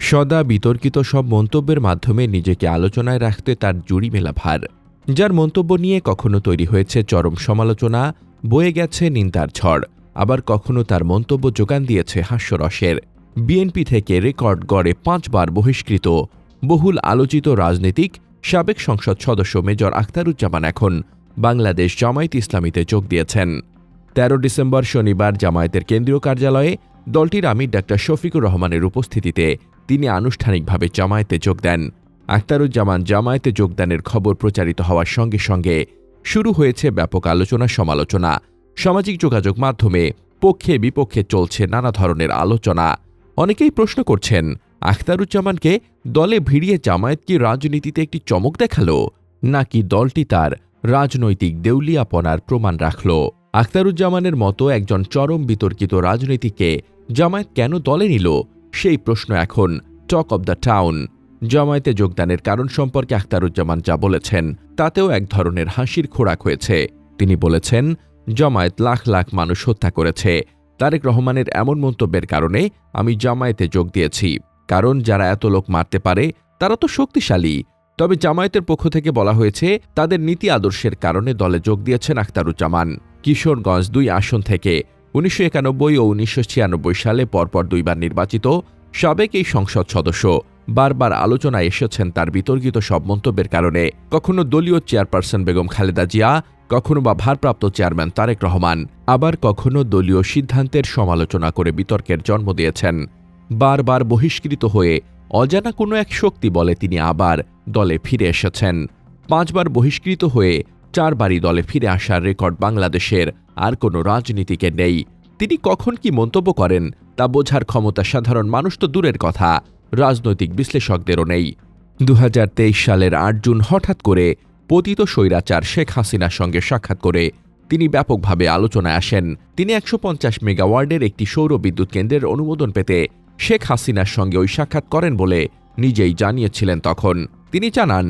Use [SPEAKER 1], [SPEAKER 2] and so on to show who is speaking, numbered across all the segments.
[SPEAKER 1] সদা বিতর্কিত সব মন্তব্যের মাধ্যমে নিজেকে আলোচনায় রাখতে তার জুড়ি মেলা ভার। যার মন্তব্য নিয়ে কখনো তৈরি হয়েছে চরম সমালোচনা, বয়ে গেছে নিন্দার ঝড়, আবার কখনো তার মন্তব্য যোগান দিয়েছে হাস্যরসের। বিএনপি থেকে রেকর্ড গড়ে 5 বার বহিষ্কৃত বহুল আলোচিত রাজনীতিক সাবেক সংসদ সদস্য মেজর আখতারুজ্জামান এখন বাংলাদেশ জামায়াতে ইসলামীতে যোগ দিয়েছেন। 13 ডিসেম্বর শনিবার জামায়াতের কেন্দ্রীয় কার্যালয়ে দলটির আমির ডা শফিকুর রহমানের উপস্থিতিতে তিনি আনুষ্ঠানিকভাবে জামায়াতে যোগ দেন। আখতারুজ্জামান জামায়াতে যোগদানের খবর প্রচারিত হওয়ার সঙ্গে সঙ্গে শুরু হয়েছে ব্যাপক আলোচনা সমালোচনা। সামাজিক যোগাযোগ মাধ্যমে পক্ষে বিপক্ষে চলছে নানা ধরনের আলোচনা। অনেকেই প্রশ্ন করছেন, আখতারুজ্জামানকে দলে ভিড়িয়ে জামায়াত কি রাজনীতিতে একটি চমক দেখালো, নাকি দলটি তার রাজনৈতিক দেউলিয়াপনার প্রমাণ রাখল? আখতারুজ্জামানের মতো একজন চরম বিতর্কিত রাজনীতিককে জামায়াত কেন দলে নিল, সেই প্রশ্ন এখন টক অব দ্য টাউন। জামায়াতে যোগদানের কারণ সম্পর্কে আখতারুজ্জামান যা বলেছেন তাতেও এক ধরনের হাসির খোরাক হয়েছে। তিনি বলেছেন, জামায়াত লাখ লাখ মানুষ হত্যা করেছে। তারেক রহমানের এমন মন্তব্যের কারণে আমি জামায়াতে যোগ দিয়েছি, কারণ যারা এত লোক মারতে পারে তারা তো শক্তিশালী। তবে জামায়াতের পক্ষ থেকে বলা হয়েছে তাদের নীতি আদর্শের কারণে দলে যোগ দিয়েছেন আখতারুজ্জামান। কিশোরগঞ্জ 2 আসন থেকে 1991 ও 1996 সালে পরপর 2 বার নির্বাচিত সাবেক এই সংসদ সদস্য বারবার আলোচনায় এসেছেন তার বিতর্কিত সব মন্তব্যের কারণে। কখনো দলীয় চেয়ারপারসন বেগম খালেদা জিয়া, কখনো বা ভারপ্রাপ্ত চেয়ারম্যান তারেক রহমান, আবার কখনো দলীয় সিদ্ধান্তের সমালোচনা করে বিতর্কের জন্ম দিয়েছেন। বারবার বহিষ্কৃত হয়ে অজানা কোনো এক শক্তি বলে তিনি আবার দলে ফিরে এসেছেন। 5 বার বহিষ্কৃত হয়ে 4 বারই দলে ফিরে আসার রেকর্ড বাংলাদেশের আর কোনো রাজনীতিকের নেই। তিনি কখন কি মন্তব্য করেন তা বোঝার ক্ষমতা সাধারণ মানুষ তো দূরের কথা, রাজনৈতিক বিশ্লেষকদেরও নেই। 2023 সালের 8 জুন হঠাৎ করে পতিত স্বৈরাচার শেখ হাসিনার সঙ্গে সাক্ষাৎ করে তিনি ব্যাপকভাবে আলোচনায় আসেন। তিনি 150 মেগাওয়াটের একটি সৌর বিদ্যুৎ কেন্দ্রের অনুমোদন পেতে শেখ হাসিনার সঙ্গে ওই সাক্ষাৎ করেন বলে নিজেই জানিয়েছিলেন। তখন তিনি জানান,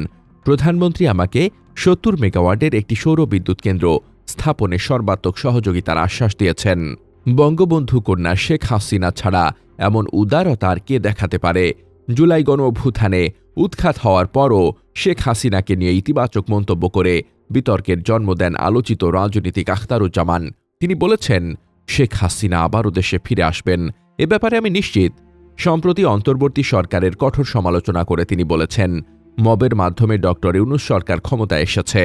[SPEAKER 1] প্রধানমন্ত্রী আমাকে 70 মেগাওয়াটের একটি সৌর বিদ্যুৎ কেন্দ্র স্থাপনে সর্বাত্মক সহযোগিতার আশ্বাস দিয়েছেন। বঙ্গবন্ধু কন্যা শেখ হাসিনা ছাড়া এমন উদারতা আর কে দেখাতে পারে? জুলাই গণঅভ্যুত্থানে উৎখাত হওয়ার পরও শেখ হাসিনাকে নিয়ে ইতিবাচক মন্তব্য করে বিতর্কের জন্ম দেন আলোচিত রাজনীতিক আখতারুজ্জামান। তিনি বলেছেন, শেখ হাসিনা আবারও দেশে ফিরে আসবেন, এ ব্যাপারে আমি নিশ্চিত। সম্প্রতি অন্তর্বর্তী সরকারের কঠোর সমালোচনা করে তিনি বলেছেন, মবের মাধ্যমে ডক্টর ইউনূস সরকার ক্ষমতায় এসেছে।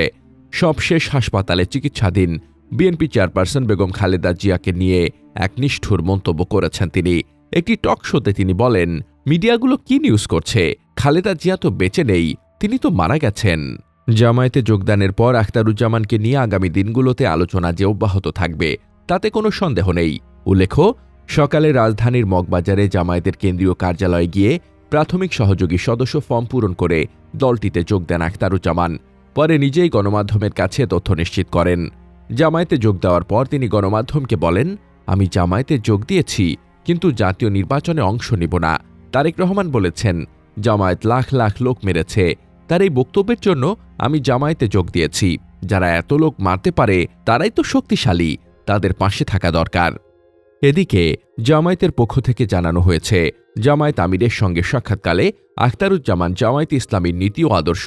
[SPEAKER 1] সবশেষ হাসপাতালে চিকিৎসাধীন বিএনপি চেয়ারপারসন বেগম খালেদা জিয়াকে নিয়ে এক নিষ্ঠুর মন্তব্য করেছেন তিনি। একটি টক শোতে তিনি বলেন, মিডিয়াগুলো কি নিউজ করছে? খালেদা জিয়া তো বেঁচে নেই, তিনি তো মারা গেছেন। জামায়াতে যোগদানের পর আখতারুজ্জামানকে নিয়ে আগামী দিনগুলোতে আলোচনা যে অব্যাহত থাকবে তাতে কোনো সন্দেহ নেই। উল্লেখ্য, সকালে রাজধানীর মগবাজারে জামায়াতের কেন্দ্রীয় কার্যালয়ে গিয়ে প্রাথমিক সহযোগী সদস্য ফর্ম পূরণ করে দলটিতে যোগ দেন আখতারুজ্জামান। পরে নিজেই গণমাধ্যমের কাছে তথ্য নিশ্চিত করেন। জামায়াতে যোগ দেওয়ার পর তিনি গণমাধ্যমকে বলেন, আমি জামায়াতে যোগ দিয়েছি, কিন্তু জাতীয় নির্বাচনে অংশ নিব না। তারেক রহমান বলেছেন, জামায়াত লাখ লাখ লোক মেরেছে, তার এই বক্তব্যের জন্য আমি জামায়াতে যোগ দিয়েছি। যারা এত লোক মারতে পারে তারাই তো শক্তিশালী, তাদের পাশে থাকা দরকার। এদিকে জামায়াতের পক্ষ থেকে জানানো হয়েছে, জামায়াত আমিরের সঙ্গে সাক্ষাৎকালে আখতারুজ্জামান জামায়াতে ইসলামীর নীতি ও আদর্শ,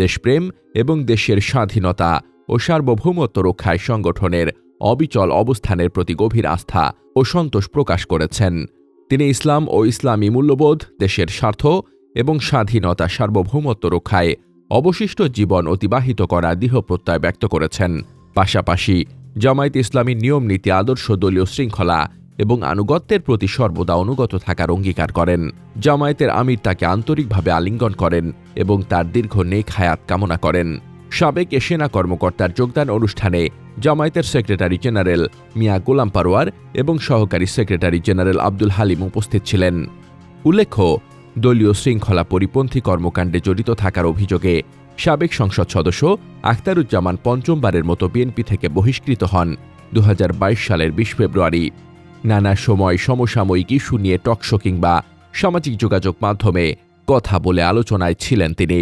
[SPEAKER 1] দেশপ্রেম এবং দেশের স্বাধীনতা ও সার্বভৌমত্ব রক্ষায় সংগঠনের অবিচল অবস্থানের প্রতি গভীর আস্থা ও সন্তোষ প্রকাশ করেছেন। তিনি ইসলাম ও ইসলামী মূল্যবোধ, দেশের স্বার্থ এবং স্বাধীনতা সার্বভৌমত্ব রক্ষায় অবশিষ্ট জীবন অতিবাহিত করার দৃঢ় প্রত্যয় ব্যক্ত করেছেন। পাশাপাশি জামায়াতে ইসলামীর নিয়ম নীতি, আদর্শ, দলীয় শৃঙ্খলা এবং আনুগত্যের প্রতি সর্বদা অনুগত থাকার অঙ্গীকার করেন। জামায়াতের আমির তাকে আন্তরিকভাবে আলিঙ্গন করেন এবং তার দীর্ঘ নেক হায়াত কামনা করেন। সাবেক সেনা কর্মকর্তার যোগদান অনুষ্ঠানে জামায়াতের সেক্রেটারি জেনারেল মিয়া গোলাম পারোয়ার এবং সহকারী সেক্রেটারি জেনারেল আব্দুল হালিম উপস্থিত ছিলেন। উল্লেখ্য, দলীয় শৃঙ্খলা পরিপন্থী কর্মকাণ্ডে জড়িত থাকার অভিযোগে সাবেক সংসদ সদস্য আখতারুজ্জামান পঞ্চমবারের মতো বিএনপি থেকে বহিষ্কৃত হন 2022 সালের 20 ফেব্রুয়ারি। নানা সময় সমসাময়িক ইস্যু নিয়ে টকশো কিংবা সামাজিক যোগাযোগ মাধ্যমে কথা বলে আলোচনায় ছিলেন তিনি।